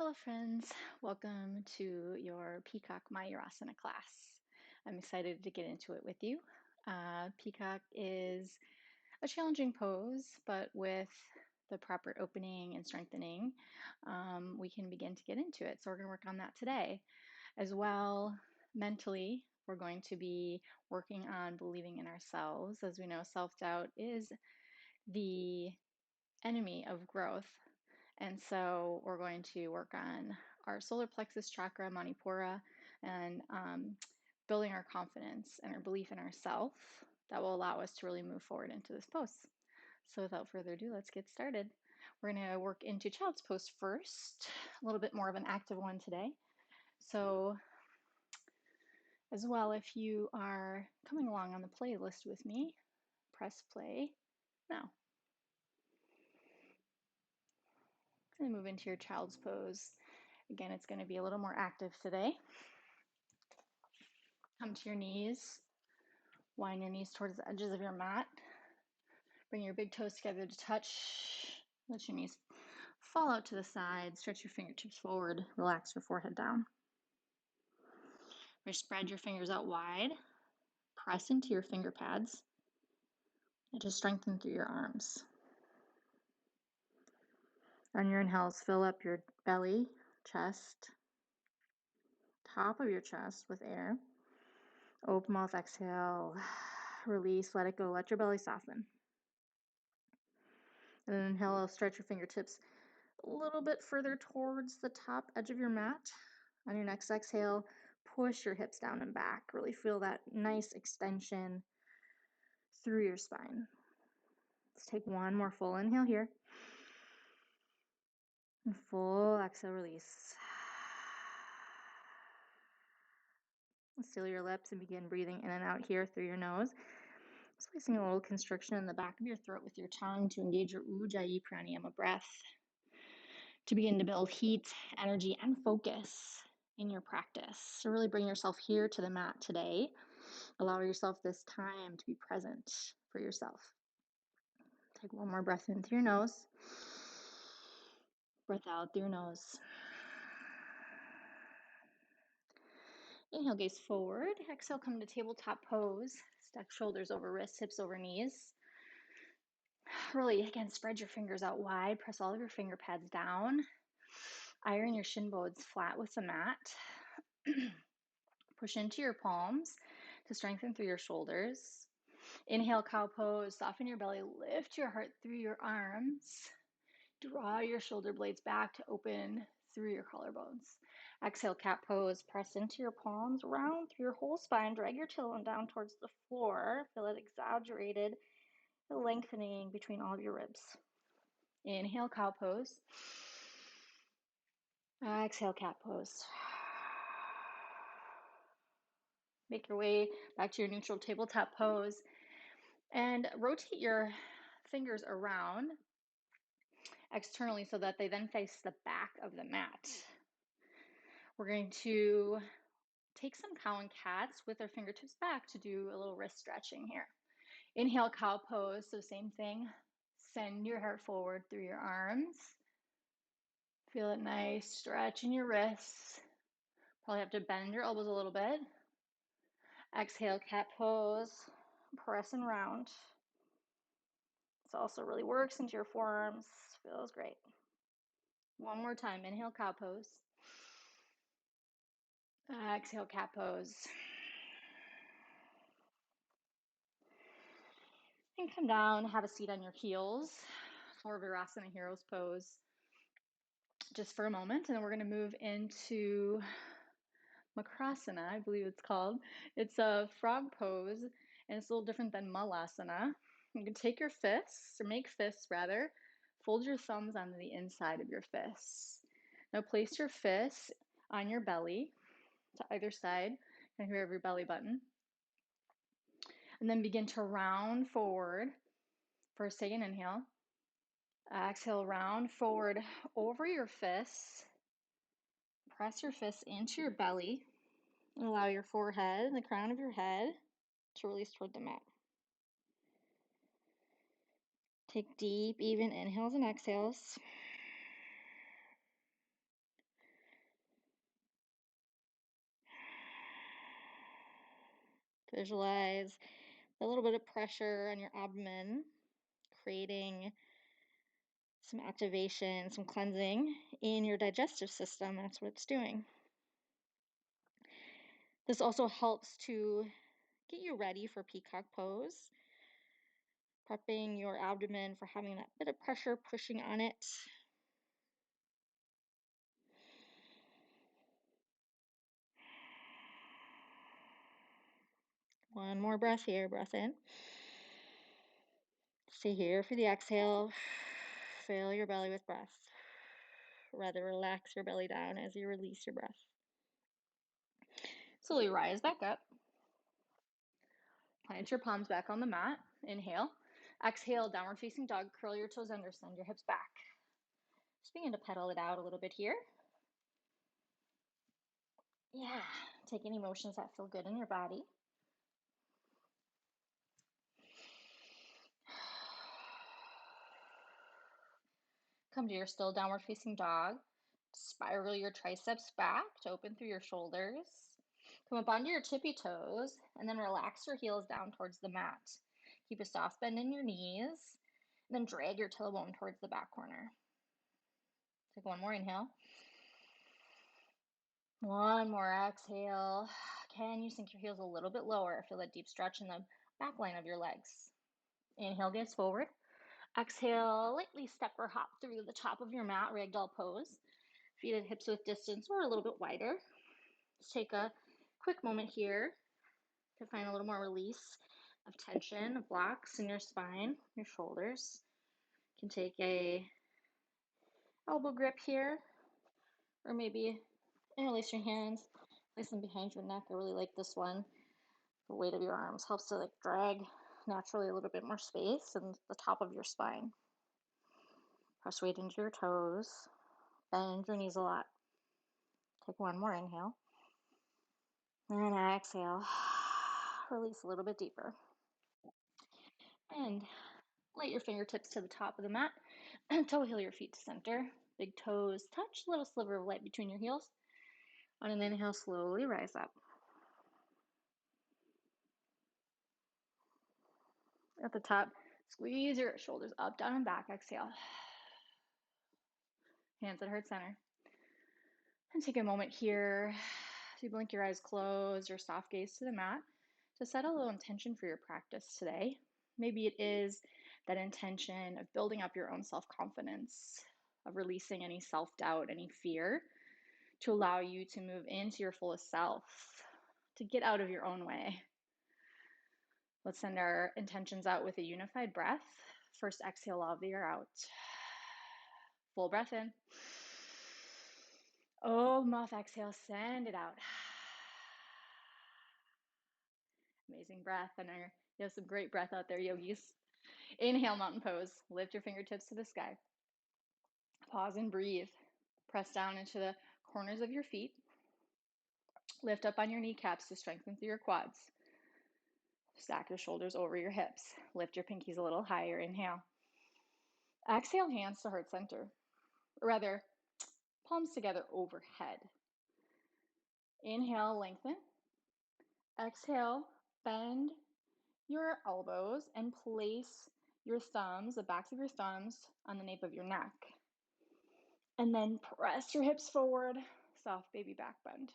Hello, friends. Welcome to your Peacock Mayurasana class. I'm excited to get into it with you. Peacock is a challenging pose, but with the proper opening and strengthening, we can begin to get into it. So, we're going to work on that today. As well, mentally, we're going to be working on believing in ourselves. As we know, self doubt is the enemy of growth. And so we're going to work on our solar plexus chakra, Manipura, and building our confidence and our belief in ourself that will allow us to really move forward into this pose. So without further ado, let's get started. We're going to work into child's pose first, a little bit more of an active one today. So as well, if you are coming along on the playlist with me, press play now. Going to move into your child's pose. Again, it's going to be a little more active today. Come to your knees. Wind your knees towards the edges of your mat. Bring your big toes together to touch. Let your knees fall out to the side. Stretch your fingertips forward. Relax your forehead down. Spread your fingers out wide. Press into your finger pads. And just strengthen through your arms. On your inhales, fill up your belly, chest, top of your chest with air. Open mouth, exhale. Release, let it go. Let your belly soften. And then inhale, stretch your fingertips a little bit further towards the top edge of your mat. On your next exhale, push your hips down and back. Really feel that nice extension through your spine. Let's take one more full inhale here. And full exhale, release. Seal your lips and begin breathing in and out here through your nose. Just placing a little constriction in the back of your throat with your tongue to engage your Ujjayi Pranayama breath, to begin to build heat, energy, and focus in your practice. So really bring yourself here to the mat today. Allow yourself this time to be present for yourself. Take one more breath in through your nose. Breath out through your nose. Inhale, gaze forward. Exhale, come to tabletop pose. Stack shoulders over wrists, hips over knees. Really, again, spread your fingers out wide. Press all of your finger pads down. Iron your shin bones flat with the mat. Push into your palms to strengthen through your shoulders. Inhale, cow pose. Soften your belly. Lift your heart through your arms. Draw your shoulder blades back to open through your collarbones. Exhale, cat pose. Press into your palms. Round through your whole spine. Drag your tailbone down towards the floor. Feel it exaggerated, lengthening between all of your ribs. Inhale, cow pose. Exhale, cat pose. Make your way back to your neutral tabletop pose and rotate your fingers around externally so that they then face the back of the mat. We're going to take some cow and cats with our fingertips back to do a little wrist stretching here. Inhale, cow pose. So same thing. Send your heart forward through your arms. Feel a nice stretch in your wrists. Probably have to bend your elbows a little bit. Exhale, cat pose. Press and round. This also really works into your forearms. Feels great. One more time. Inhale, cow pose. Exhale, cat pose. And come down, have a seat on your heels for Virasana Heroes Pose just for a moment. And then we're going to move into Makrasana, I believe it's called. It's a frog pose, and it's a little different than Malasana. You can take your fists, or make fists rather, fold your thumbs onto the inside of your fists. Now place your fists on your belly to either side, kind of here of your belly button. And then begin to round forward. First, take an inhale. Exhale, round forward over your fists. Press your fists into your belly. And allow your forehead and the crown of your head to release toward the mat. Take deep, even inhales and exhales. Visualize a little bit of pressure on your abdomen, creating some activation, some cleansing in your digestive system. That's what it's doing. This also helps to get you ready for Peacock Pose, prepping your abdomen for having that bit of pressure pushing on it. One more breath here, breath in. Stay here for the exhale. Fill your belly with breath. Rather, relax your belly down as you release your breath. Slowly rise back up. Plant your palms back on the mat. Inhale. Exhale, downward facing dog. Curl your toes under, send your hips back. Just begin to pedal it out a little bit here. Yeah, take any motions that feel good in your body. Come to your still downward facing dog. Spiral your triceps back to open through your shoulders. Come up onto your tippy toes and then relax your heels down towards the mat. Keep a soft bend in your knees and then drag your tailbone towards the back corner. Take one more inhale. One more exhale. Can you sink your heels a little bit lower? Feel that deep stretch in the back line of your legs. Inhale, gaze forward. Exhale, lightly step or hop through the top of your mat, Ragdoll Pose. Feet at hips width distance or a little bit wider. Just take a quick moment here to find a little more release of tension, of blocks in your spine, your shoulders. You can take a elbow grip here, or maybe interlace your hands, place them behind your neck. I really like this one. The weight of your arms helps to like drag naturally a little bit more space in the top of your spine. Press weight into your toes. Bend your knees a lot. Take one more inhale. And exhale. Release a little bit deeper. And light your fingertips to the top of the mat. Toe heel your feet to center. Big toes touch. Little sliver of light between your heels. On an inhale, slowly rise up. At the top, squeeze your shoulders up, down, and back. Exhale. Hands at heart center. And take a moment here, as you blink your eyes closed or soft gaze to the mat, to set a little intention for your practice today. Maybe it is that intention of building up your own self-confidence, of releasing any self-doubt, any fear, to allow you to move into your fullest self, to get out of your own way. Let's send our intentions out with a unified breath. First, exhale all the air out. Full breath in. Oh, mouth exhale, send it out. Amazing breath. And you have some great breath out there, yogis. Inhale, mountain pose. Lift your fingertips to the sky. Pause and breathe. Press down into the corners of your feet. Lift up on your kneecaps to strengthen through your quads. Stack your shoulders over your hips. Lift your pinkies a little higher. Inhale. Exhale, hands to heart center. Or rather, palms together overhead. Inhale, lengthen. Exhale, bend your elbows and place your thumbs, the backs of your thumbs, on the nape of your neck. And then press your hips forward, soft baby back bend.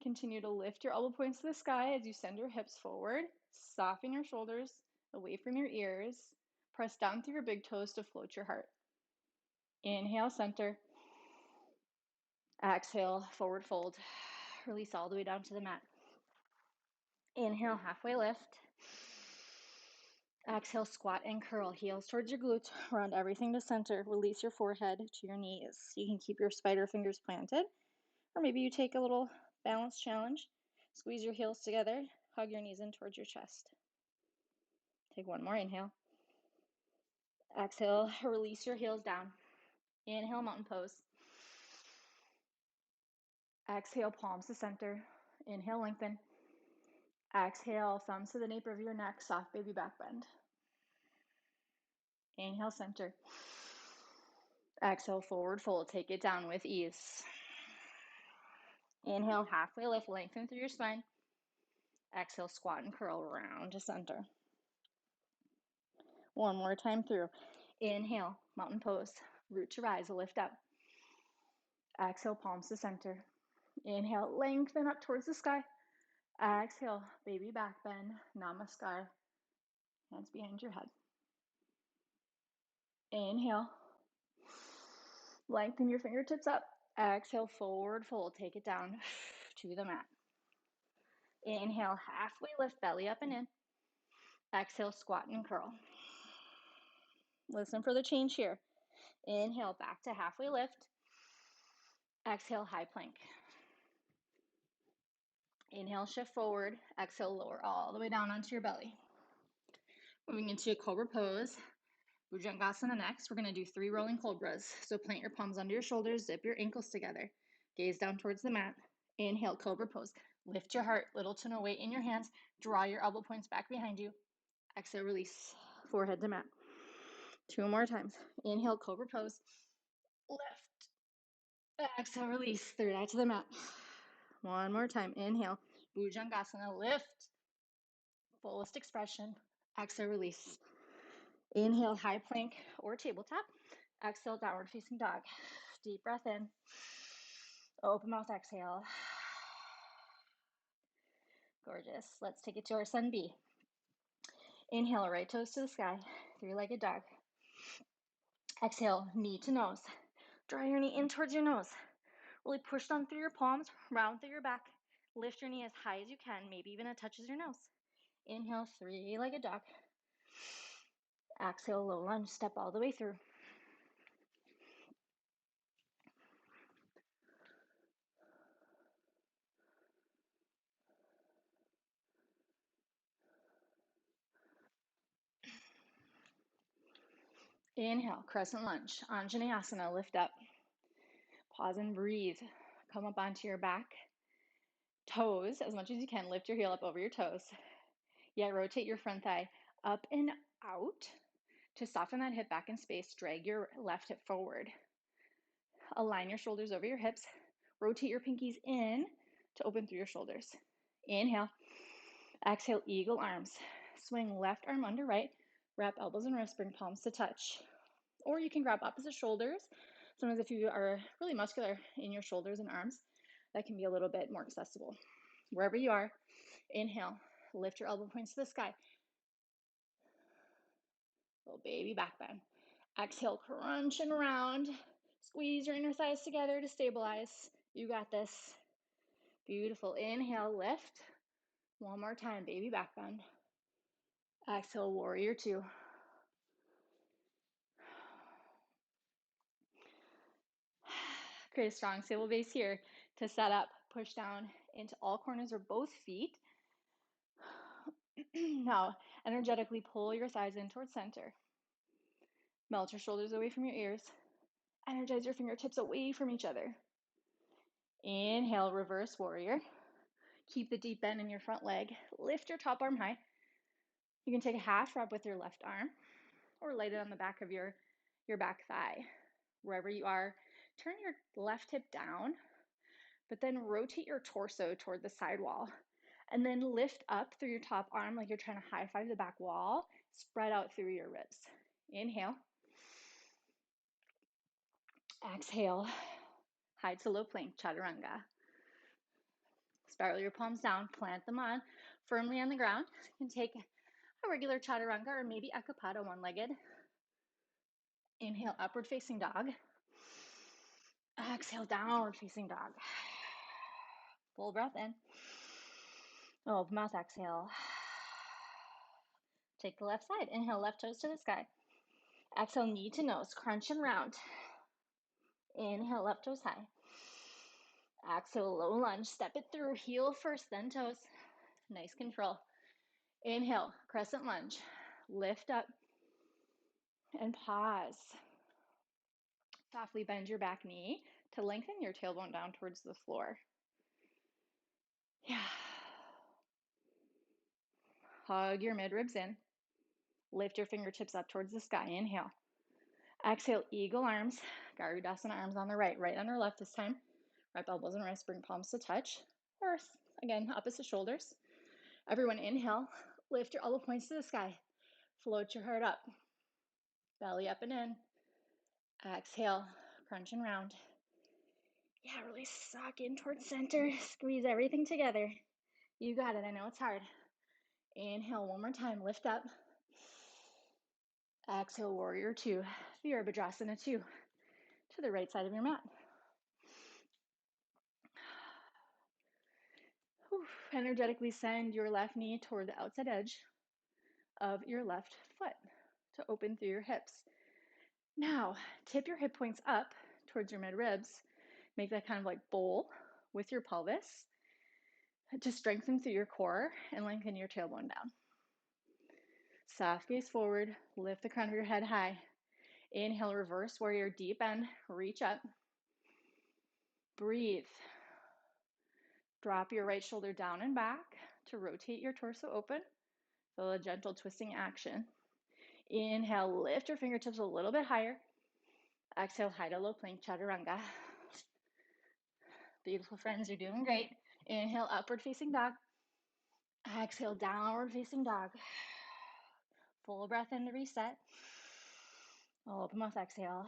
Continue to lift your elbow points to the sky as you send your hips forward. Soften your shoulders away from your ears. Press down through your big toes to float your heart. Inhale, center. Exhale, forward fold. Release all the way down to the mat. Inhale, halfway lift. Exhale, squat and curl. Heels towards your glutes. Round everything to center. Release your forehead to your knees. You can keep your spider fingers planted, or maybe you take a little balance challenge. Squeeze your heels together. Hug your knees in towards your chest. Take one more inhale. Exhale, release your heels down. Inhale, mountain pose. Exhale, palms to center. Inhale, lengthen. Exhale, thumbs to the nape of your neck, soft baby back bend. Inhale, center. Exhale, forward fold. Take it down with ease. Inhale, halfway lift, lengthen through your spine. Exhale, squat and curl round to center. One more time through. Inhale, mountain pose. Root to rise, lift up. Exhale, palms to center. Inhale, lengthen up towards the sky. Exhale, baby back bend, namaskar. Hands behind your head. Inhale. Lengthen your fingertips up. Exhale, forward fold. Take it down to the mat. Inhale, halfway lift, belly up and in. Exhale, squat and curl. Listen for the change here. Inhale, back to halfway lift. Exhale, high plank. Inhale, shift forward. Exhale, lower all the way down onto your belly. Moving into a Cobra Pose. Bhujangasana next. We're going to do 3 rolling Cobras. So plant your palms under your shoulders, zip your ankles together. Gaze down towards the mat. Inhale, Cobra Pose. Lift your heart, little to no weight in your hands. Draw your elbow points back behind you. Exhale, release. Forehead to mat. 2 more times. Inhale, Cobra Pose. Lift. Exhale, release. Third eye to the mat. 1 more time. Inhale, Bhujangasana. Lift. Fullest expression. Exhale, release. Inhale, high plank or tabletop. Exhale, downward facing dog. Deep breath in. Open mouth, exhale. Gorgeous. Let's take it to our sun B. Inhale, right toes to the sky. 3-legged dog. Exhale, knee to nose. Draw your knee in towards your nose. Really push down through your palms, round through your back. Lift your knee as high as you can, maybe even it touches your nose. Inhale, 3-legged dog. Exhale, low lunge, step all the way through. Inhale, Crescent Lunge, Anjaneyasana, lift up. Pause and breathe. Come up onto your back. Toes, as much as you can, lift your heel up over your toes. Yet rotate your front thigh up and out to soften that hip back in space. Drag your left hip forward. Align your shoulders over your hips. Rotate your pinkies in to open through your shoulders. Inhale. Exhale, eagle arms. Swing left arm under right. Wrap elbows and wrists, bring palms to touch. Or you can grab opposite shoulders. Sometimes if you are really muscular in your shoulders and arms, that can be a little bit more accessible. Wherever you are, inhale, lift your elbow points to the sky. Little baby back bend. Exhale, crunch and round. Squeeze your inner thighs together to stabilize. You got this. Beautiful. Inhale, lift. One more time, baby back bend. Exhale, warrior 2. Create a strong, stable base here to set up. Push down into all corners of both feet. Now, energetically pull your thighs in towards center. Melt your shoulders away from your ears. Energize your fingertips away from each other. Inhale, reverse warrior. Keep the deep bend in your front leg. Lift your top arm high. You can take a half rep with your left arm or lay it on the back of your back thigh. Wherever you are, turn your left hip down, but then rotate your torso toward the side wall. And then lift up through your top arm like you're trying to high five the back wall. Spread out through your ribs. Inhale. Exhale. High to low plank, chaturanga. Spiral your palms down, plant them on firmly on the ground. You can take a regular chaturanga or maybe ekapada, one-legged. Inhale, upward facing dog. Exhale, downward facing dog. Full breath in. Open mouth, exhale. Take the left side. Inhale, left toes to the sky. Exhale, knee to nose, crunch and round. Inhale, left toes high. Exhale, low lunge, step it through, heel first, then toes. Nice control. Inhale, crescent lunge. Lift up and pause. Softly bend your back knee to lengthen your tailbone down towards the floor. Yeah. Hug your mid-ribs in. Lift your fingertips up towards the sky. Inhale. Exhale, eagle arms. Garudasana arms on the right, right under left this time. Wrap elbows and wrists, bring palms to touch. Or again, opposite shoulders. Everyone inhale, lift your elbow points to the sky. Float your heart up. Belly up and in. Exhale, crunch and round. Yeah, really suck in towards center. Squeeze everything together. You got it. I know it's hard. Inhale one more time. Lift up. Exhale, warrior two. Virabhadrasana two. To the right side of your mat. Whew. Energetically send your left knee toward the outside edge of your left foot to open through your hips. Now, tip your hip points up towards your mid ribs. Make that kind of like bowl with your pelvis to strengthen through your core and lengthen your tailbone down. Soft gaze forward, lift the crown of your head high. Inhale, reverse warrior, deep bend, reach up. Breathe. Drop your right shoulder down and back to rotate your torso open. Feel a gentle twisting action. Inhale, lift your fingertips a little bit higher. Exhale, high to low plank, chaturanga. Beautiful friends, you're doing great. Inhale, upward facing dog. Exhale, downward facing dog. Full breath in to reset. Open mouth, exhale.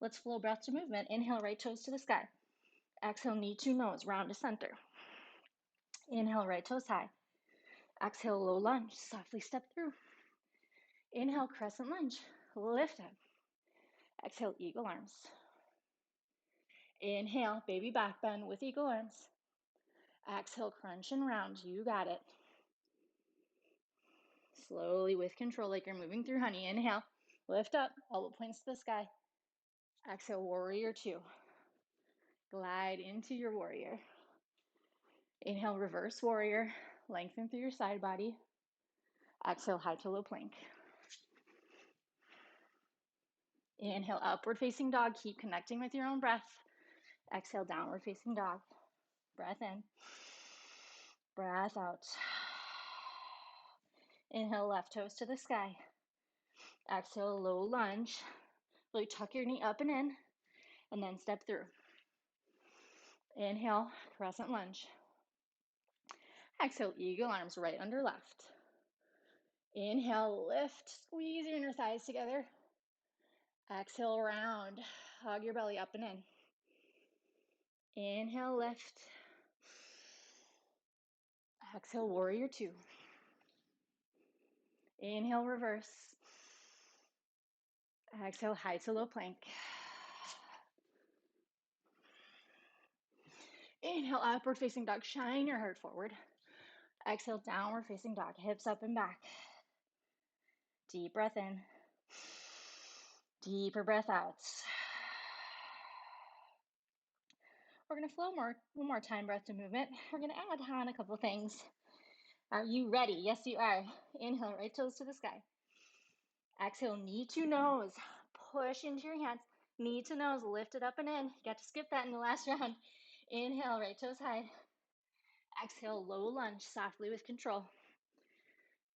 Let's flow breath to movement. Inhale, right toes to the sky. Exhale, knee to nose, round to center. Inhale, right toes high. Exhale, low lunge, softly step through. Inhale, crescent lunge, lift up. Exhale, eagle arms. Inhale, baby back bend with eagle arms. Exhale, crunch and round. You got it. Slowly with control, like you're moving through honey. Inhale, lift up, elbow points to the sky. Exhale, warrior two. Glide into your warrior. Inhale, reverse warrior. Lengthen through your side body. Exhale, high to low plank. Inhale, upward facing dog. Keep connecting with your own breath. Exhale, downward facing dog. Breath in. Breath out. Inhale, left toes to the sky. Exhale, low lunge. Really tuck your knee up and in, and then step through. Inhale, crescent lunge. Exhale, eagle arms right under left. Inhale, lift, squeeze your inner thighs together. Exhale, round. Hug your belly up and in. Inhale, lift. Exhale, warrior two. Inhale, reverse. Exhale, high to low plank. Inhale, upward facing dog. Shine your heart forward. Exhale, downward facing dog. Hips up and back. Deep breath in. Deeper breath out. We're going to flow one more time, breath to movement. We're going to add on a couple things. Are you ready? Yes, you are. Inhale, right toes to the sky. Exhale, knee to nose. Push into your hands. Knee to nose, lift it up and in. You got to skip that in the last round. Inhale, right toes high. Exhale, low lunge, softly with control.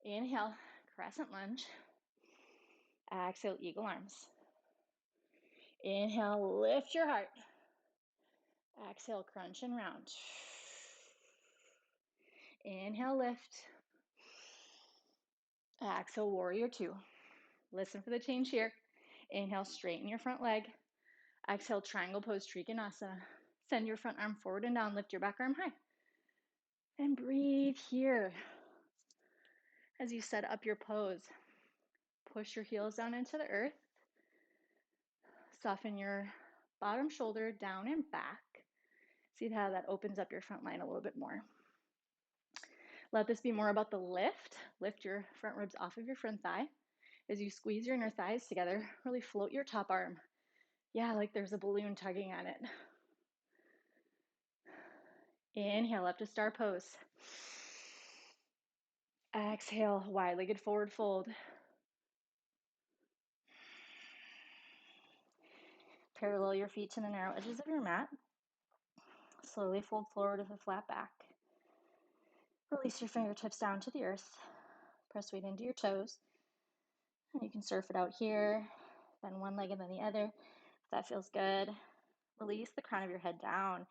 Inhale, crescent lunge. Exhale, eagle arms. Inhale, lift your heart. Exhale, crunch and round. Inhale, lift. Exhale, warrior two. Listen for the change here. Inhale, straighten your front leg. Exhale, triangle pose, Trikonasana. Send your front arm forward and down. Lift your back arm high. And breathe here. As you set up your pose, push your heels down into the earth. Soften your bottom shoulder down and back. See how that opens up your front line a little bit more. Let this be more about the lift. Lift your front ribs off of your front thigh. As you squeeze your inner thighs together, really float your top arm. Yeah, like there's a balloon tugging on it. Inhale up to star pose. Exhale, wide-legged forward fold. Parallel your feet to the narrow edges of your mat. Slowly fold forward with a flat back. Release your fingertips down to the earth. Press weight into your toes. And you can surf it out here, then one leg and then the other. If that feels good, release the crown of your head down.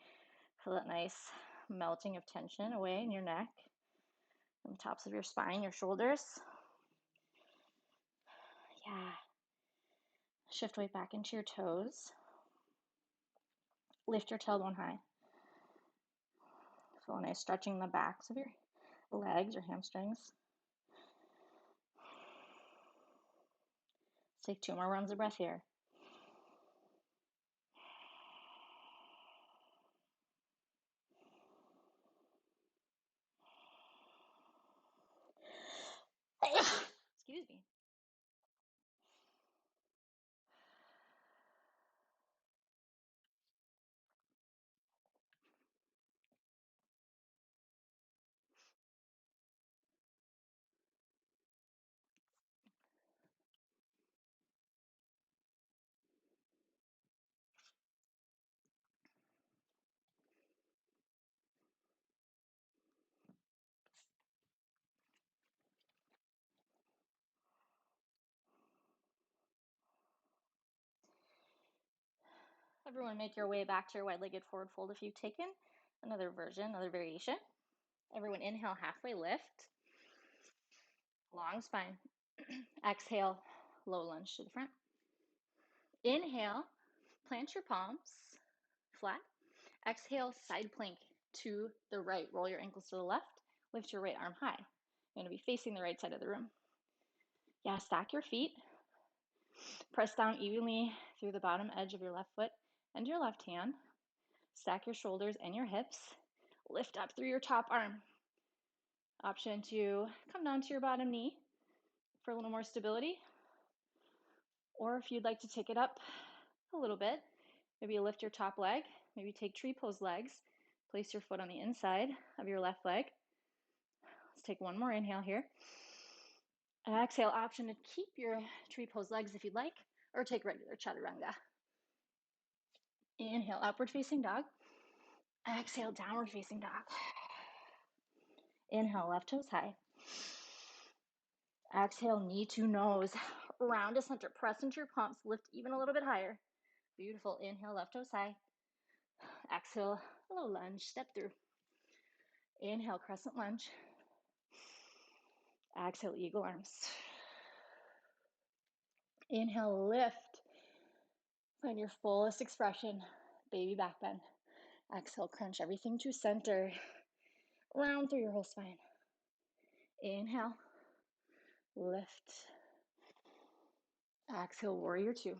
Feel that nice melting of tension away in your neck, from the tops of your spine, your shoulders. Yeah. Shift weight back into your toes. Lift your tailbone high. Feel nice stretching the backs of your legs or hamstrings. Let's take 2 more rounds of breath here. Excuse me. Everyone make your way back to your wide-legged forward fold if you've taken another version, another variation. Everyone inhale, halfway lift. Long spine. Exhale, low lunge to the front. Inhale, plant your palms flat. Exhale, side plank to the right. Roll your ankles to the left. Lift your right arm high. You're going to be facing the right side of the room. Yeah, stack your feet. Press down evenly through the bottom edge of your left foot and your left hand. Stack your shoulders and your hips. Lift up through your top arm. Option to come down to your bottom knee for a little more stability. Or if you'd like to take it up a little bit, maybe you lift your top leg. Maybe take tree pose legs. Place your foot on the inside of your left leg. Let's take one more inhale here. Exhale, option to keep your tree pose legs if you'd like, or take regular chaturanga. Inhale, upward facing dog. Exhale, downward facing dog. Inhale, left toes high. Exhale, knee to nose. Round to center, press into your palms, lift even a little bit higher. Beautiful. Inhale, left toes high. Exhale, low lunge, step through. Inhale, crescent lunge. Exhale, eagle arms. Inhale, lift. Find your fullest expression, baby back bend. Exhale, crunch everything to center. Round through your whole spine. Inhale, lift. Exhale, warrior two.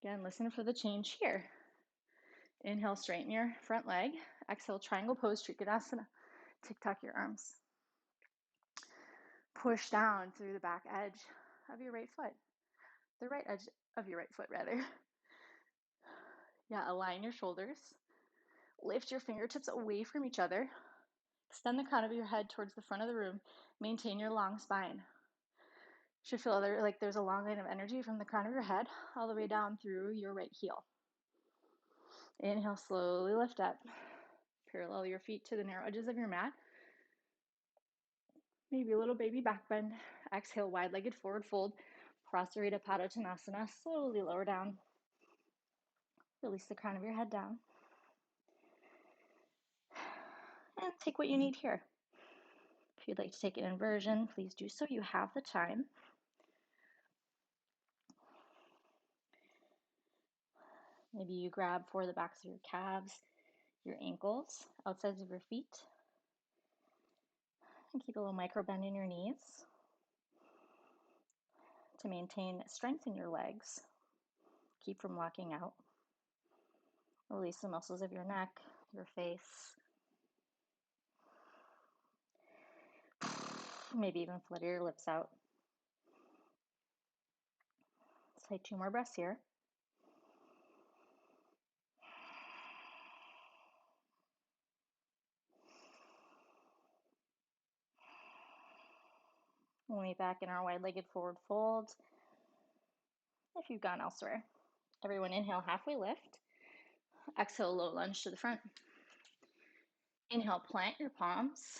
Again, listen for the change here. Inhale, straighten your front leg. Exhale, triangle pose, Trikonasana. Tick-tock your arms. Push down through the back edge of your right foot. The right edge of your right foot, rather. Yeah, align your shoulders. Lift your fingertips away from each other. Extend the crown of your head towards the front of the room. Maintain your long spine. Should feel like there's a long line of energy from the crown of your head all the way down through your right heel. Inhale, slowly lift up. Parallel your feet to the narrow edges of your mat. Maybe a little baby back bend. Exhale, wide-legged forward fold. Prasarita Padottanasana. Slowly lower down. Release the crown of your head down. And take what you need here. If you'd like to take an inversion, please do so. You have the time. Maybe you grab for the backs of your calves, your ankles, outsides of your feet. And keep a little micro bend in your knees to maintain strength in your legs. Keep from locking out. Release the muscles of your neck, your face. Maybe even flutter your lips out. Let's take 2 more breaths here. We'll meet back in our wide-legged forward fold if you've gone elsewhere. Everyone inhale, halfway lift. Exhale, low lunge to the front. Inhale, plant your palms.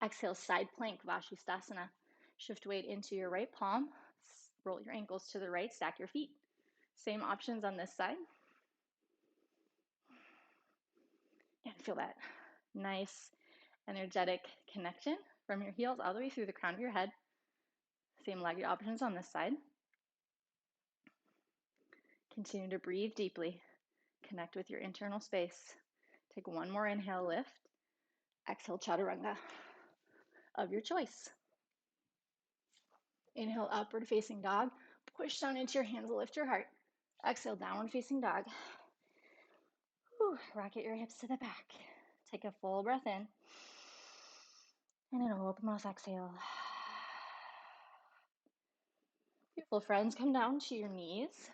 Exhale, side plank, Vashisthasana. Shift weight into your right palm. Roll your ankles to the right, stack your feet. Same options on this side. Feel that nice, energetic connection from your heels all the way through the crown of your head. Same leg options on this side. Continue to breathe deeply. Connect with your internal space. Take one more inhale, lift. Exhale, chaturanga of your choice. Inhale, upward facing dog. Push down into your hands, lift your heart. Exhale, downward facing dog. Whew, rocket your hips to the back. Take a full breath in. And an open mouth exhale. Beautiful friends, come down to your knees.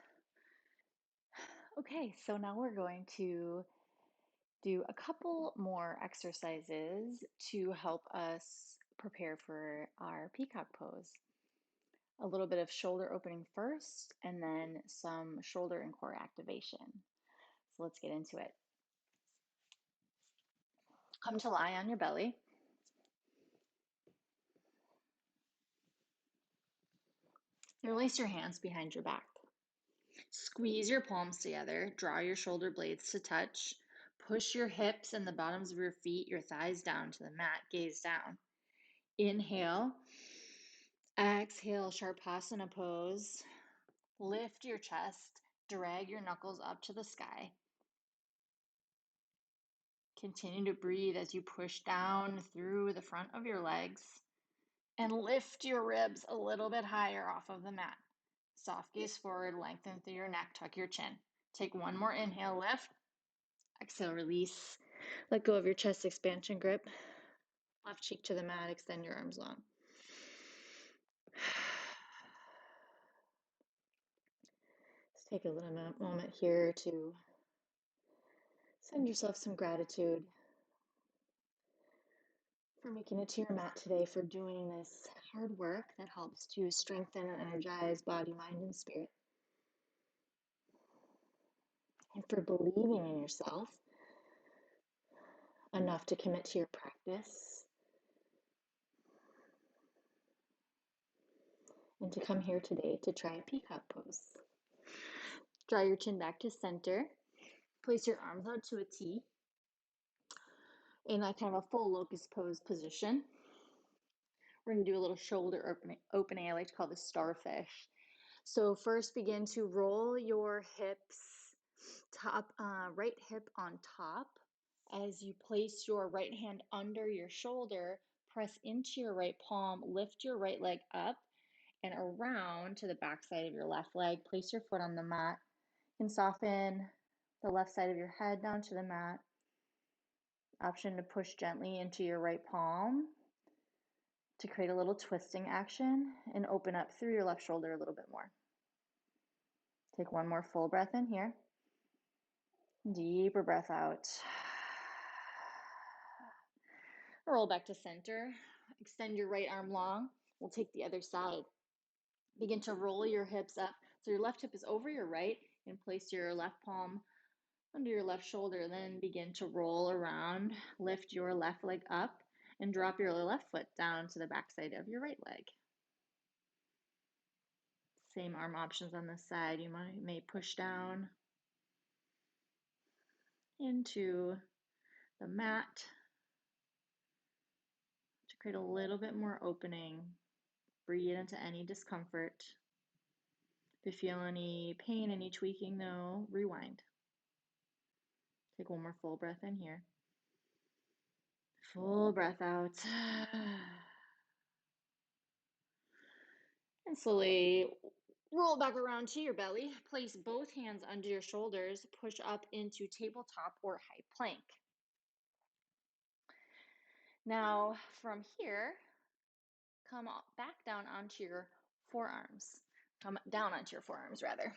Okay, so now we're going to do a couple more exercises to help us prepare for our Peacock Pose. A little bit of shoulder opening first, and then some shoulder and core activation. So let's get into it. Come to lie on your belly. Release your hands behind your back. Squeeze your palms together. Draw your shoulder blades to touch. Push your hips and the bottoms of your feet, your thighs down to the mat. Gaze down. Inhale. Exhale, Shavasana Pose. Lift your chest. Drag your knuckles up to the sky. Continue to breathe as you push down through the front of your legs and lift your ribs a little bit higher off of the mat. Soft gaze forward, lengthen through your neck, tuck your chin. Take one more inhale, lift. Exhale, release. Let go of your chest expansion grip. Left cheek to the mat, extend your arms long. Let's take a little moment here to send yourself some gratitude for making it to your mat today, for doing this hard work that helps to strengthen and energize body, mind, and spirit. And for believing in yourself enough to commit to your practice and to come here today to try a Peacock Pose. Draw your chin back to center. Place your arms out to a T in a kind of a full locust pose position. We're going to do a little shoulder opening. I like to call this starfish. So first begin to roll your hips, right hip on top. As you place your right hand under your shoulder, press into your right palm, lift your right leg up and around to the back side of your left leg. Place your foot on the mat and soften the left side of your head down to the mat. Option to push gently into your right palm to create a little twisting action and open up through your left shoulder a little bit more. Take one more full breath in here. Deeper breath out. Roll back to center. Extend your right arm long. We'll take the other side. Begin to roll your hips up. So your left hip is over your right, and place your left palm under your left shoulder. Then begin to roll around. Lift your left leg up and drop your left foot down to the backside of your right leg. Same arm options on this side. You may push down into the mat to create a little bit more opening. Breathe into any discomfort. If you feel any pain, any tweaking though, rewind. Take one more full breath in here. Full breath out. And slowly roll back around to your belly. Place both hands under your shoulders. Push up into tabletop or high plank. Now from here, come back down onto your forearms. Come down onto your forearms rather.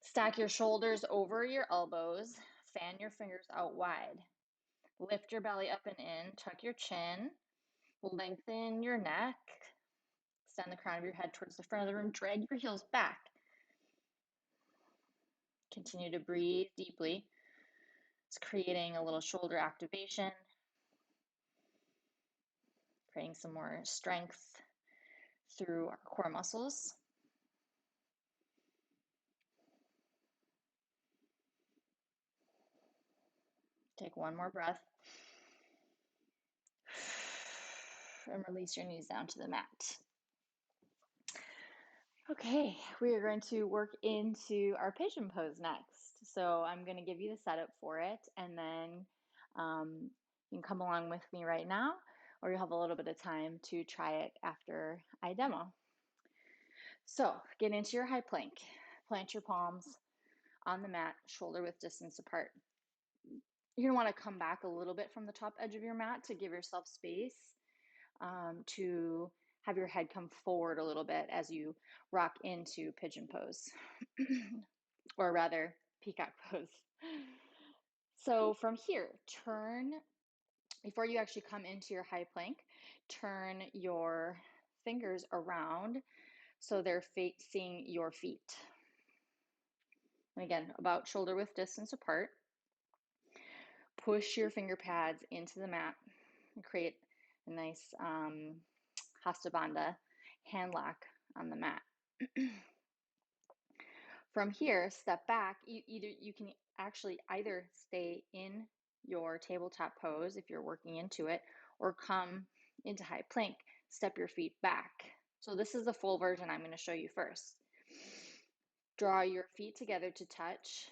Stack your shoulders over your elbows. Fan your fingers out wide. Lift your belly up and in. Tuck your chin. Lengthen your neck. Extend the crown of your head towards the front of the room. Drag your heels back. Continue to breathe deeply. It's creating a little shoulder activation. Creating some more strength through our core muscles. Take one more breath. And release your knees down to the mat. Okay, we are going to work into our pigeon pose next. So I'm going to give you the setup for it, and then you can come along with me right now, or you'll have a little bit of time to try it after I demo. So get into your high plank. Plant your palms on the mat, shoulder width distance apart. You're going to want to come back a little bit from the top edge of your mat to give yourself space to have your head come forward a little bit as you rock into pigeon pose, or rather peacock pose. So from here, before you actually come into your high plank, turn your fingers around so they're facing your feet. And again, about shoulder width distance apart. Push your finger pads into the mat and create a nice Hasta Bandha hand lock on the mat. From here, step back. You can actually either stay in your tabletop pose if you're working into it, or come into high plank, step your feet back. So this is the full version I'm going to show you first. Draw your feet together to touch,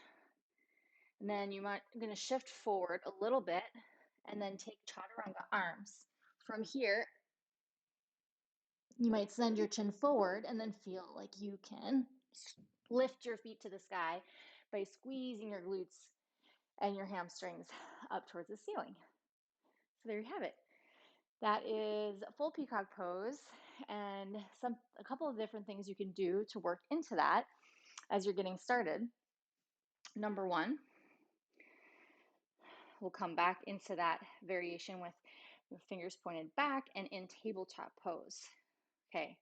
and then I'm going to shift forward a little bit, and then take chaturanga arms. From here, you might send your chin forward and then feel like you can lift your feet to the sky by squeezing your glutes and your hamstrings up towards the ceiling. So there you have it. That is full peacock pose, and a couple of different things you can do to work into that as you're getting started. Number one, we'll come back into that variation with your fingers pointed back and in tabletop pose. Okay,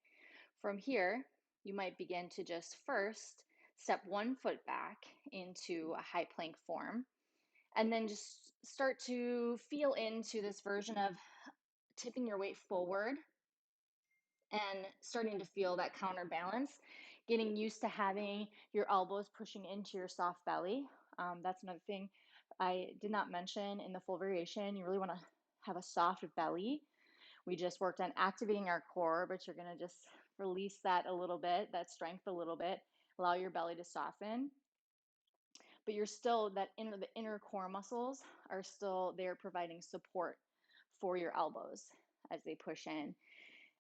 from here, you might begin to just first step one foot back into a high plank form, and then just start to feel into this version of tipping your weight forward and starting to feel that counterbalance, getting used to having your elbows pushing into your soft belly. That's another thing I did not mention in the full variation. You really want to have a soft belly. We just worked on activating our core, but you're going to just release that a little bit, that strength a little bit, allow your belly to soften. But you're still, the inner core muscles are still there providing support for your elbows as they push in.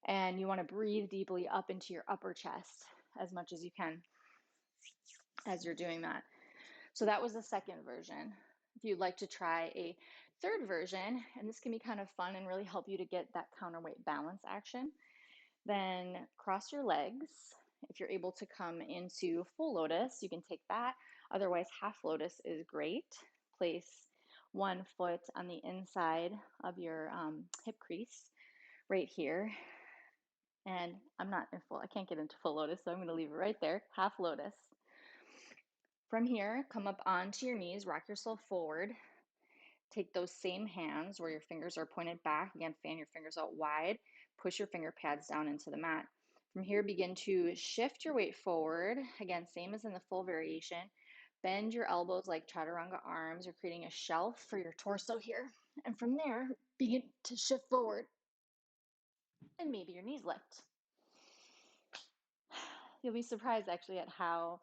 And you want to breathe deeply up into your upper chest as much as you can as you're doing that. So that was the second version. If you'd like to try a third version, and this can be kind of fun and really help you to get that counterweight balance action, then cross your legs. If you're able to come into full lotus, you can take that. Otherwise, half lotus is great. Place one foot on the inside of your hip crease right here. And I can't get into full lotus, so I'm going to leave it right there, half lotus. From here, come up onto your knees, rock yourself forward. Take those same hands where your fingers are pointed back. Again, fan your fingers out wide. Push your finger pads down into the mat. From here, begin to shift your weight forward. Again, same as in the full variation. Bend your elbows like chaturanga arms. You're creating a shelf for your torso here. And from there, begin to shift forward. And maybe your knees lift. You'll be surprised actually at how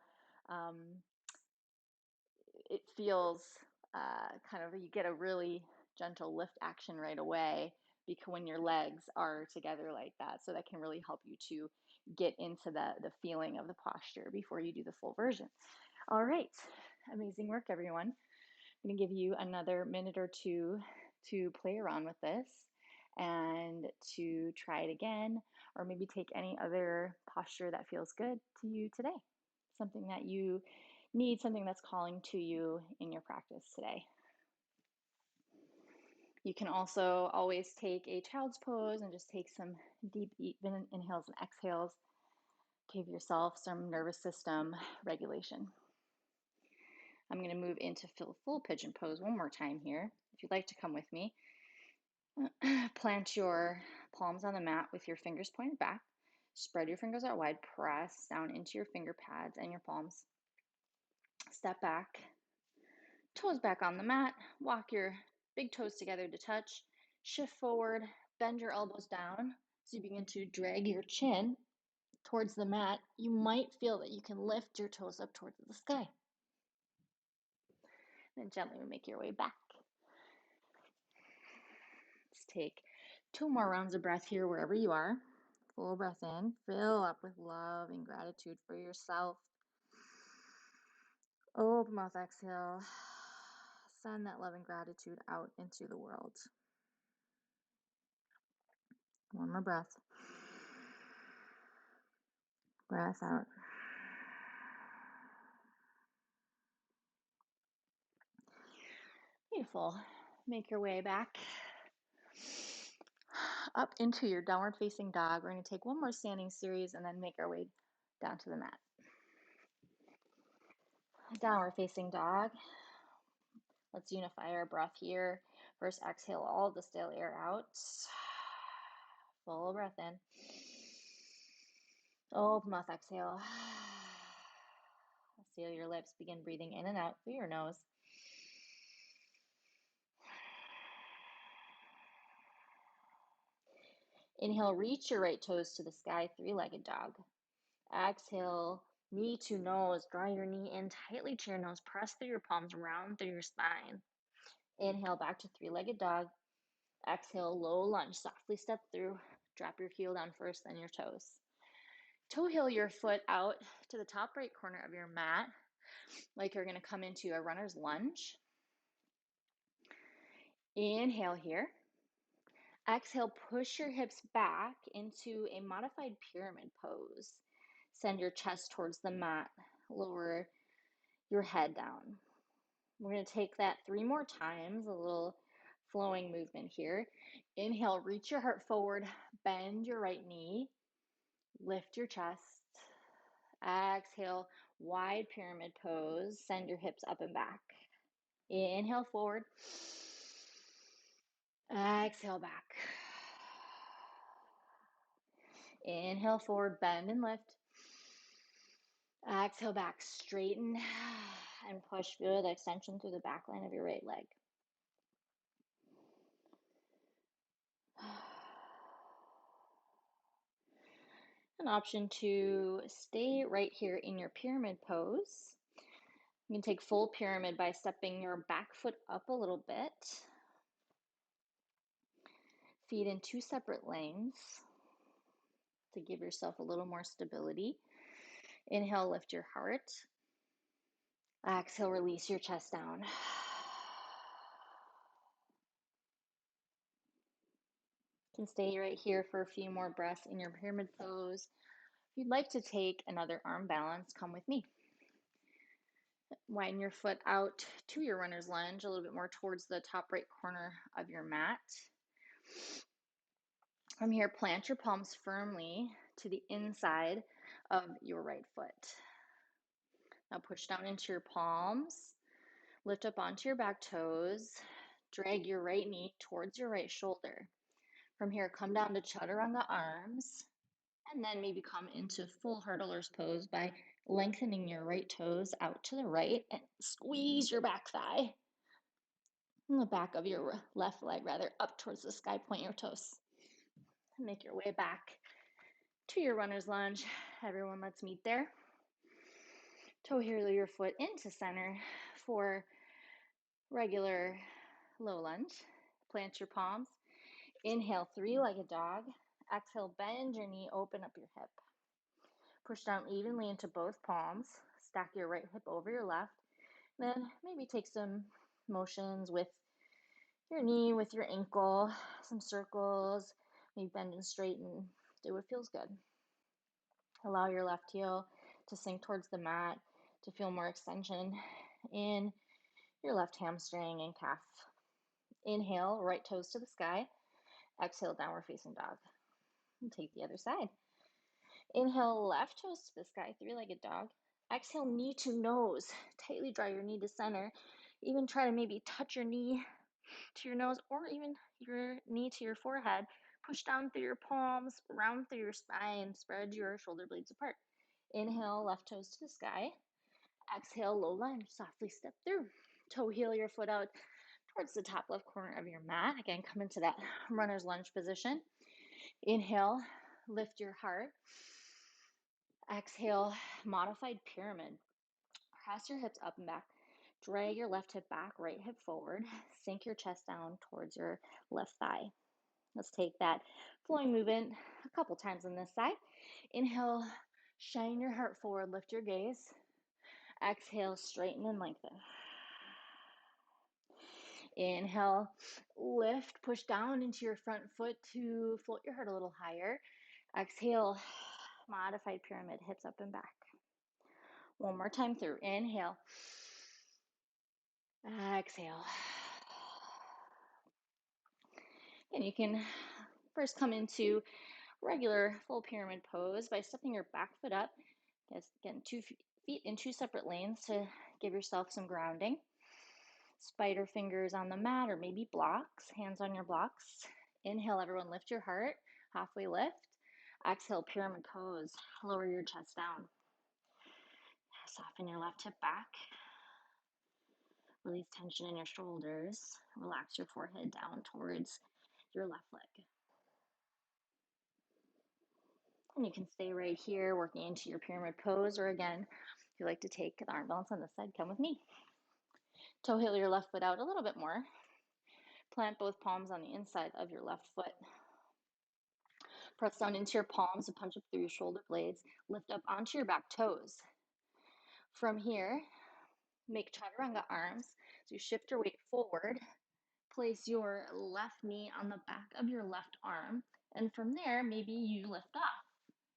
it feels kind of, you get a really gentle lift action right away because when your legs are together like that. So that can really help you to get into the feeling of the posture before you do the full version. All right, amazing work, everyone. I'm going to give you another minute or two to play around with this and to try it again, or maybe take any other posture that feels good to you today, something that you need, something that's calling to you in your practice today. You can also always take a child's pose and just take some deep inhales and exhales. Give yourself some nervous system regulation. I'm going to move into full pigeon pose one more time here. If you'd like to come with me, plant your palms on the mat with your fingers pointed back. Spread your fingers out wide. Press down into your finger pads and your palms. Step back. Toes back on the mat. Walk your big toes together to touch. Shift forward, bend your elbows down. So you begin to drag your chin towards the mat. You might feel that you can lift your toes up towards the sky. Then gently make your way back. Let's take 2 more rounds of breath here wherever you are. Full breath in. Fill up with love and gratitude for yourself. Open mouth, exhale. Send that love and gratitude out into the world. One more breath. Breath out. Beautiful. Make your way back up into your downward facing dog. We're going to take one more standing series and then make our way down to the mat. Downward facing dog. Let's unify our breath here. First, exhale all the stale air out. Full breath in. Open mouth, exhale. Seal your lips. Begin breathing in and out through your nose. Inhale, reach your right toes to the sky, three-legged dog. Exhale, knee to nose. Draw your knee in tightly to your nose. Press through your palms, round through your spine. Inhale, back to three-legged dog. Exhale, low lunge. Softly step through. Drop your heel down first, then your toes. Toe heel your foot out to the top right corner of your mat, like you're going to come into a runner's lunge. Inhale here. Exhale, push your hips back into a modified pyramid pose. Send your chest towards the mat. Lower your head down. We're going to take that 3 more times, a little flowing movement here. Inhale, reach your heart forward, bend your right knee, lift your chest. Exhale, wide pyramid pose. Send your hips up and back. Inhale forward. Exhale back. Inhale forward, bend and lift. Exhale back, straighten and push. Feel the extension through the back line of your right leg. An option to stay right here in your pyramid pose. You can take full pyramid by stepping your back foot up a little bit. Feet in 2 separate lanes to give yourself a little more stability. Inhale, lift your heart. Exhale, release your chest down. You can stay right here for a few more breaths in your pyramid pose. If you'd like to take another arm balance, come with me. Widen your foot out to your runner's lunge, a little bit more towards the top right corner of your mat. From here, plant your palms firmly to the inside of your right foot. Now push down into your palms, lift up onto your back toes, drag your right knee towards your right shoulder. From here, come down to chaturanga arms, and then maybe come into full hurdler's pose by lengthening your right toes out to the right and squeeze your back thigh and the back of your left leg, rather, up towards the sky. Point your toes. Make your way back to your runner's lunge. Everyone, let's meet there. Toe heel your foot into center for regular low lunge. Plant your palms. Inhale, three-legged dog. Exhale, bend your knee, open up your hip. Push down evenly into both palms. Stack your right hip over your left. Then maybe take some motions with your knee, with your ankle, some circles. Maybe bend and straighten. Do what feels good. Allow your left heel to sink towards the mat to feel more extension in your left hamstring and calf. Inhale, right toes to the sky. Exhale, downward facing dog. And take the other side. Inhale, left toes to the sky, three-legged dog. Exhale, knee to nose. Tightly draw your knee to center. Even try to maybe touch your knee to your nose or even your knee to your forehead. Push down through your palms, round through your spine, spread your shoulder blades apart. Inhale, left toes to the sky. Exhale, low lunge, softly step through. Toe heel your foot out towards the top left corner of your mat. Again, come into that runner's lunge position. Inhale, lift your heart. Exhale, modified pyramid. Press your hips up and back. Drag your left hip back, right hip forward. Sink your chest down towards your left thigh. Let's take that flowing movement a couple times on this side. Inhale, shine your heart forward, lift your gaze. Exhale, straighten and lengthen. Inhale, lift, push down into your front foot to float your heart a little higher. Exhale, modified pyramid, hips up and back. One more time through. Inhale. Exhale. And you can first come into regular full pyramid pose by stepping your back foot up. Getting 2 feet in 2 separate lanes to give yourself some grounding. Spider fingers on the mat or maybe blocks, hands on your blocks. Inhale, everyone, lift your heart, halfway lift. Exhale, pyramid pose, lower your chest down. Soften your left hip back. Release tension in your shoulders. Relax your forehead down towards your left leg. And you can stay right here working into your pyramid pose, or again, if you like to take the arm balance on this side, come with me. Toe heel your left foot out a little bit more. Plant both palms on the inside of your left foot. Press down into your palms and punch up through your shoulder blades. Lift up onto your back toes. From here, make chaturanga arms. So you shift your weight forward. Place your left knee on the back of your left arm. And from there, maybe you lift off.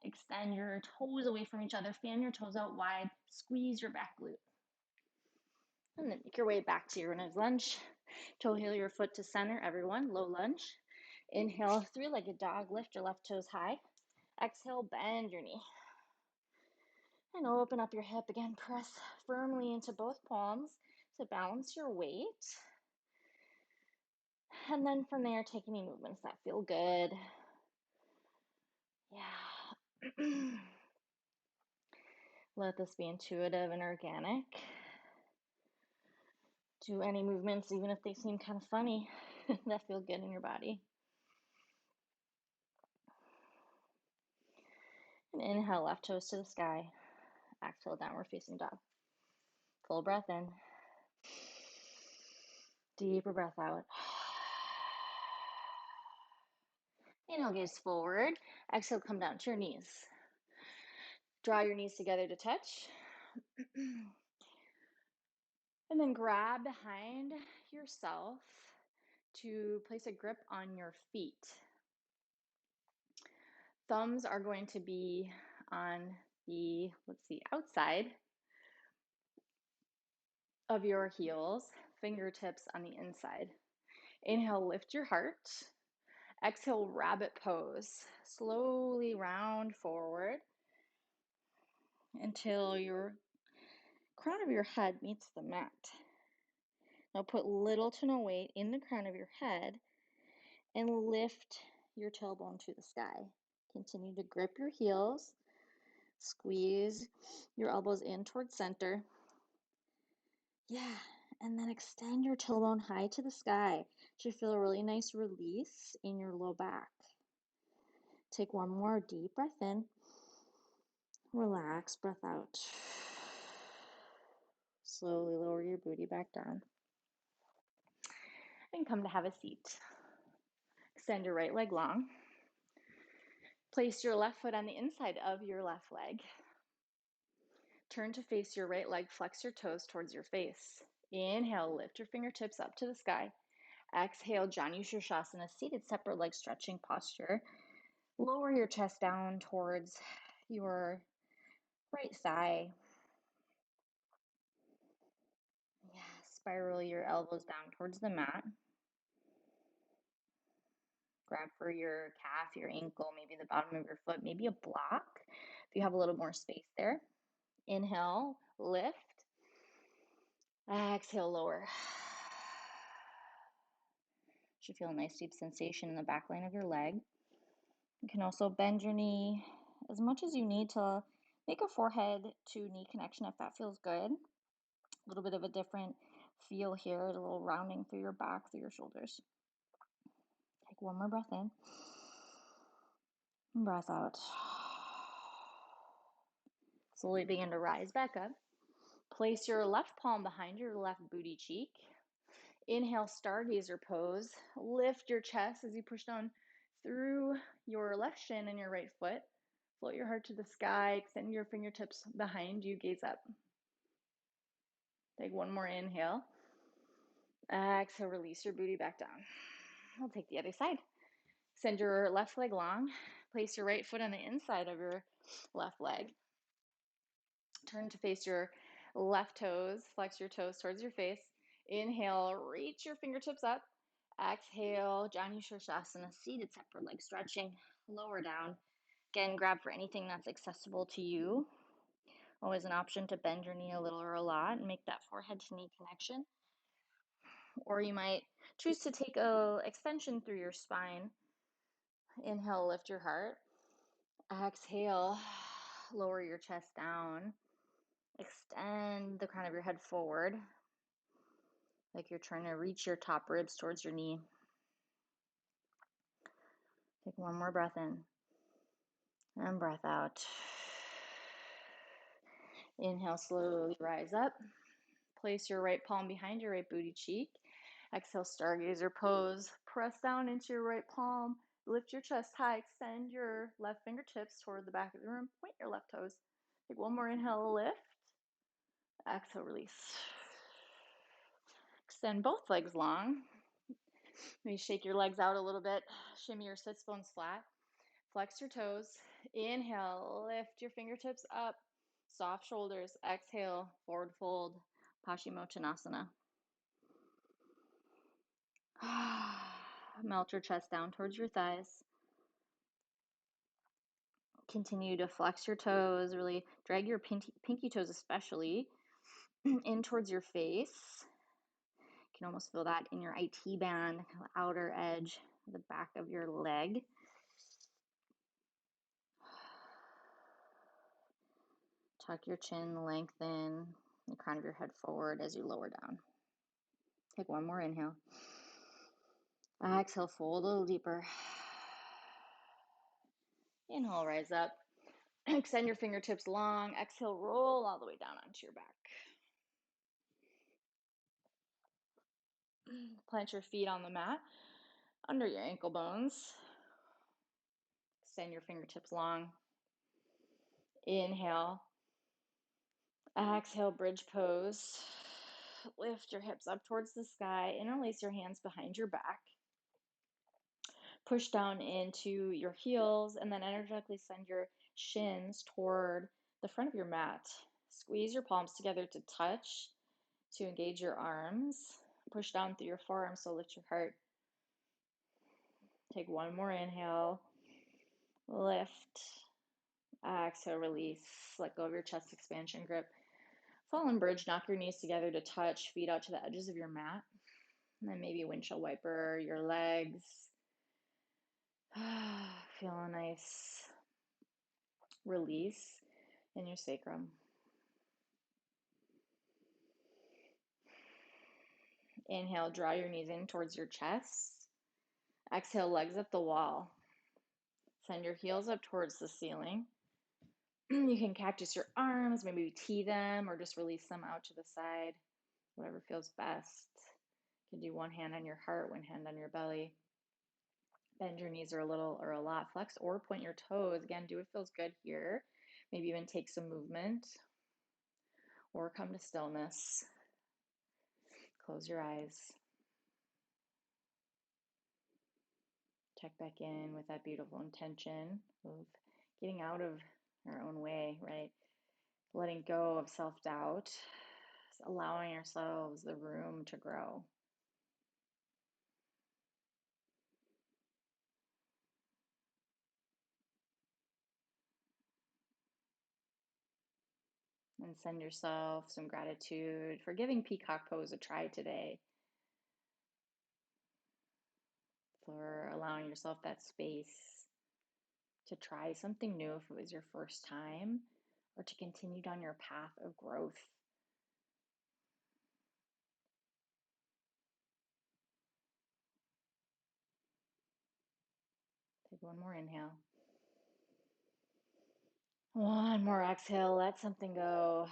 Extend your toes away from each other. Fan your toes out wide. Squeeze your back glute. And then make your way back to your runner's lunge. Toe heel your foot to center, everyone. Low lunge. Inhale, three-legged dog. Lift your left toes high. Exhale, bend your knee. And open up your hip again. Press firmly into both palms to balance your weight. And then from there, take any movements that feel good. Yeah. Let this be intuitive and organic. Do any movements, even if they seem kind of funny, that feel good in your body. And inhale, left toes to the sky. Exhale, downward facing dog. Full breath in. Deeper breath out. Inhale, gaze forward. Exhale, come down to your knees. Draw your knees together to touch. And then grab behind yourself to place a grip on your feet. Thumbs are going to be on the, outside of your heels, fingertips on the inside. Inhale, lift your heart. Exhale, rabbit pose. Slowly round forward until your crown of your head meets the mat. Now put little to no weight in the crown of your head and lift your tailbone to the sky. Continue to grip your heels, squeeze your elbows in towards center. Yeah, and then extend your tailbone high to the sky. Should feel a really nice release in your low back. Take one more deep breath in. Relax, breath out. Slowly lower your booty back down. And come to have a seat. Extend your right leg long. Place your left foot on the inside of your left leg. Turn to face your right leg, flex your toes towards your face. Inhale, lift your fingertips up to the sky. Exhale, Janu Shirshasana, seated separate leg stretching posture. Lower your chest down towards your right thigh. Yeah, spiral your elbows down towards the mat. Grab for your calf, your ankle, maybe the bottom of your foot, maybe a block if you have a little more space there. Inhale, lift. Exhale, lower. Should feel a nice deep sensation in the back line of your leg. You can also bend your knee as much as you need to make a forehead to knee connection if that feels good. A little bit of a different Feel here a little rounding through your back, through your shoulders. Take one more breath in. And breath out. Slowly begin to rise back up. Place your left palm behind your left booty cheek. Inhale, stargazer pose. Lift your chest as you push down through your left shin and your right foot. Float your heart to the sky. Extend your fingertips behind you. Gaze up. Take one more inhale. Exhale, release your booty back down. We'll take the other side. Send your left leg long. Place your right foot on the inside of your left leg. Turn to face your left toes. Flex your toes towards your face. Inhale, reach your fingertips up. Exhale, Janu Shirshasana, seated separate leg stretching. Lower down. Again, grab for anything that's accessible to you. Always an option to bend your knee a little or a lot and make that forehead to knee connection. Or you might choose to take a extension through your spine. Inhale, lift your heart. Exhale, lower your chest down. Extend the crown of your head forward, like you're trying to reach your top ribs towards your knee. Take one more breath in and breath out. Inhale, slowly rise up. Place your right palm behind your right booty cheek. Exhale, stargazer pose. Press down into your right palm. Lift your chest high. Extend your left fingertips toward the back of the room. Point your left toes. Take one more inhale, lift. Exhale, release. Extend both legs long. Maybe shake your legs out a little bit. Shimmy your sits bones flat. Flex your toes. Inhale, lift your fingertips up. Soft shoulders. Exhale, forward fold. Paschimottanasana. Melt your chest down towards your thighs. Continue to flex your toes. Really drag your pinky toes especially in towards your face. You can almost feel that in your IT band, kind of outer edge, the back of your leg. Tuck your chin, lengthen the crown of your head forward as you lower down. Take one more inhale. Exhale, fold a little deeper. Inhale, rise up. Extend your fingertips long. Exhale, roll all the way down onto your back. Plant your feet on the mat under your ankle bones. Extend your fingertips long. Inhale. Exhale, bridge pose. Lift your hips up towards the sky. Interlace your hands behind your back. Push down into your heels and then energetically send your shins toward the front of your mat. Squeeze your palms together to touch, to engage your arms. Push down through your forearms, so lift your heart. Take one more inhale. Lift. Exhale, release. Let go of your chest expansion grip. Fallen bridge, knock your knees together to touch, feet out to the edges of your mat. And then maybe windshield wiper your legs. Feel a nice release in your sacrum. Inhale, draw your knees in towards your chest. Exhale, legs up the wall. Send your heels up towards the ceiling. You can cactus your arms, maybe tee them or just release them out to the side, whatever feels best. You can do one hand on your heart, one hand on your belly. Bend your knees or a little or a lot. Flex or point your toes. Again, do what feels good here. Maybe even take some movement or come to stillness. Close your eyes. Check back in with that beautiful intention of getting out of our own way, right? Letting go of self-doubt, allowing ourselves the room to grow. And send yourself some gratitude for giving Peacock Pose a try today, for allowing yourself that space to try something new if it was your first time, or to continue down your path of growth. Take one more inhale. One more exhale. Let something go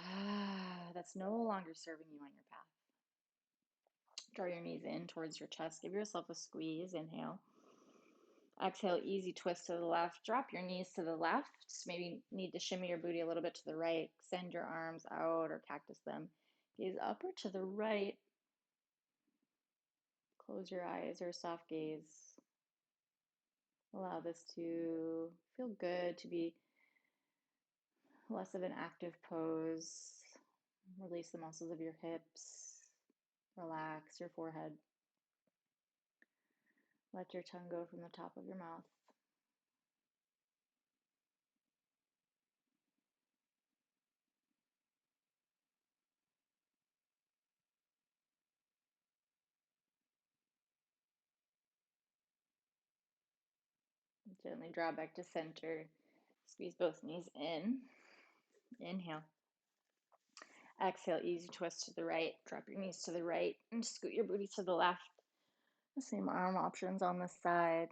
that's no longer serving you on your path. Draw your knees in towards your chest. Give yourself a squeeze. Inhale. Exhale, easy twist to the left. Drop your knees to the left. Maybe need to shimmy your booty a little bit to the right. Extend your arms out or cactus them. Gaze up or to the right. Close your eyes or soft gaze. Allow this to feel good, to be less of an active pose. Release the muscles of your hips. Relax your forehead. Let your tongue go from the top of your mouth. Gently draw back to center. Squeeze both knees in. Inhale. Exhale, easy twist to the right. Drop your knees to the right and scoot your booty to the left. The same arm options on the side.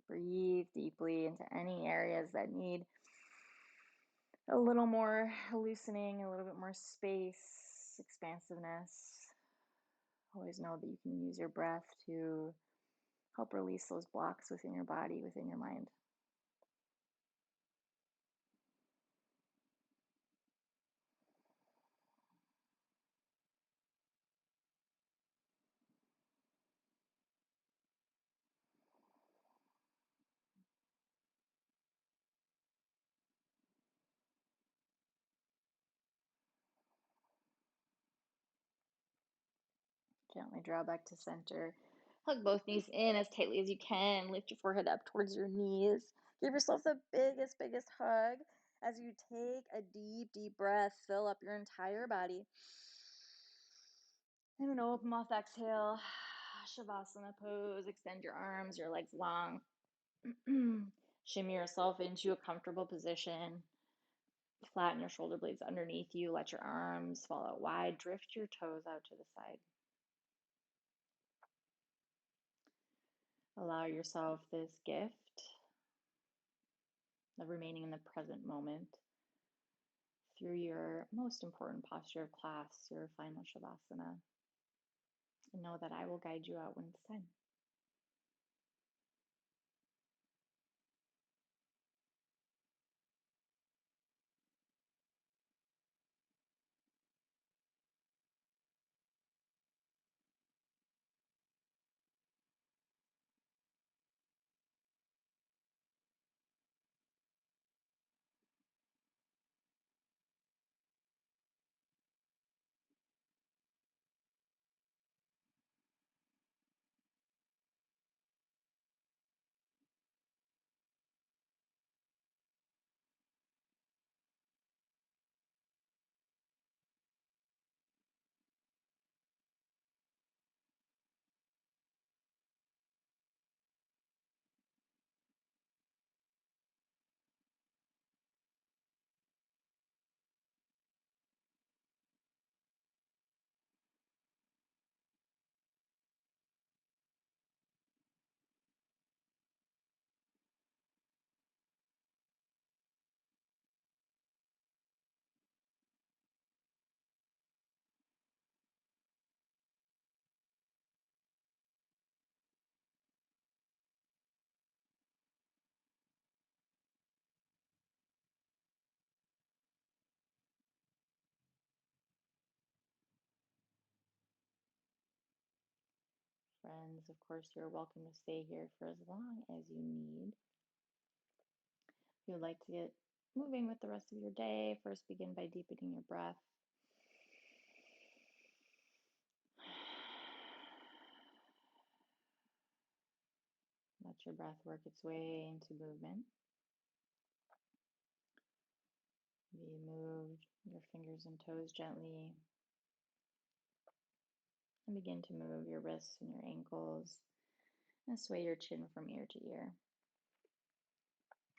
Breathe deeply into any areas that need a little more loosening, a little bit more space, expansiveness. Always know that you can use your breath to help release those blocks within your body, within your mind. Gently draw back to center. Hug both knees in as tightly as you can. Lift your forehead up towards your knees. Give yourself the biggest hug as you take a deep, deep breath. Fill up your entire body. And an open mouth exhale. Shavasana pose. Extend your arms, your legs long. Shimmy yourself into a comfortable position. Flatten your shoulder blades underneath you. Let your arms fall out wide. Drift your toes out to the side. Allow yourself this gift of remaining in the present moment through your most important posture of class, your final Shavasana. And know that I will guide you out when it's time. Friends, of course, you're welcome to stay here for as long as you need. If you would like to get moving with the rest of your day, first begin by deepening your breath. Let your breath work its way into movement. You move your fingers and toes gently and begin to move your wrists and your ankles and sway your chin from ear to ear.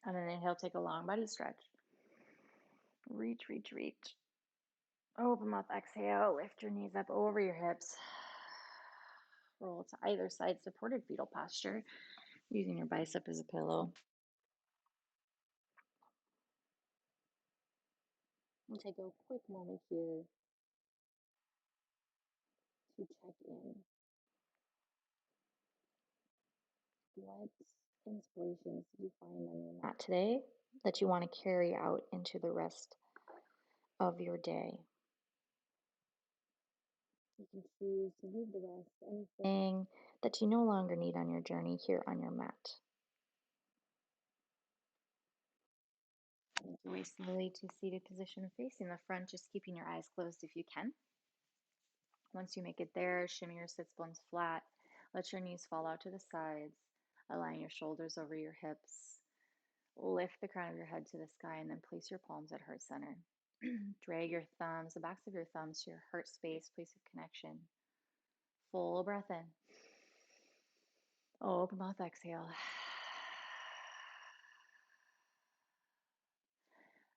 On an inhale, take a long body stretch. Reach, reach, reach. Open mouth, exhale. Lift your knees up over your hips. Roll to either side, supported fetal posture. using your bicep as a pillow. We'll take a quick moment here to check in. What inspirations did you find on your mat today that you want to carry out into the rest of your day? You can choose to leave the rest, anything that you no longer need on your journey here on your mat. Make your way slowly to seated position facing the front, just keeping your eyes closed if you can. Once you make it there, shimmy your sits bones flat. Let your knees fall out to the sides, allowing your shoulders over your hips. Lift the crown of your head to the sky and then place your palms at heart center. Drag your thumbs, the backs of your thumbs to your heart space, place of connection. Full breath in. Open mouth, exhale.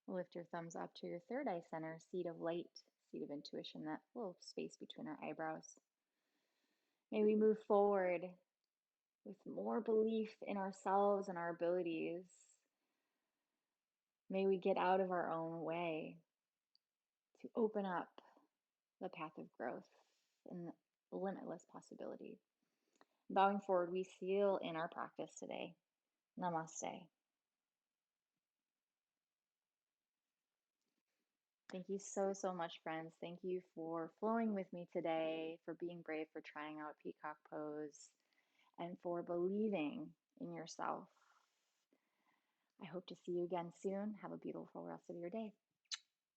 Lift your thumbs up to your third eye center, seat of light, seat of intuition, that little space between our eyebrows. May we move forward with more belief in ourselves and our abilities. May we get out of our own way to open up the path of growth and limitless possibility. Bowing forward, we seal in our practice today. Namaste. Thank you so, so much, friends. Thank you for flowing with me today, for being brave, for trying out Peacock Pose, and for believing in yourself. I hope to see you again soon. Have a beautiful rest of your day.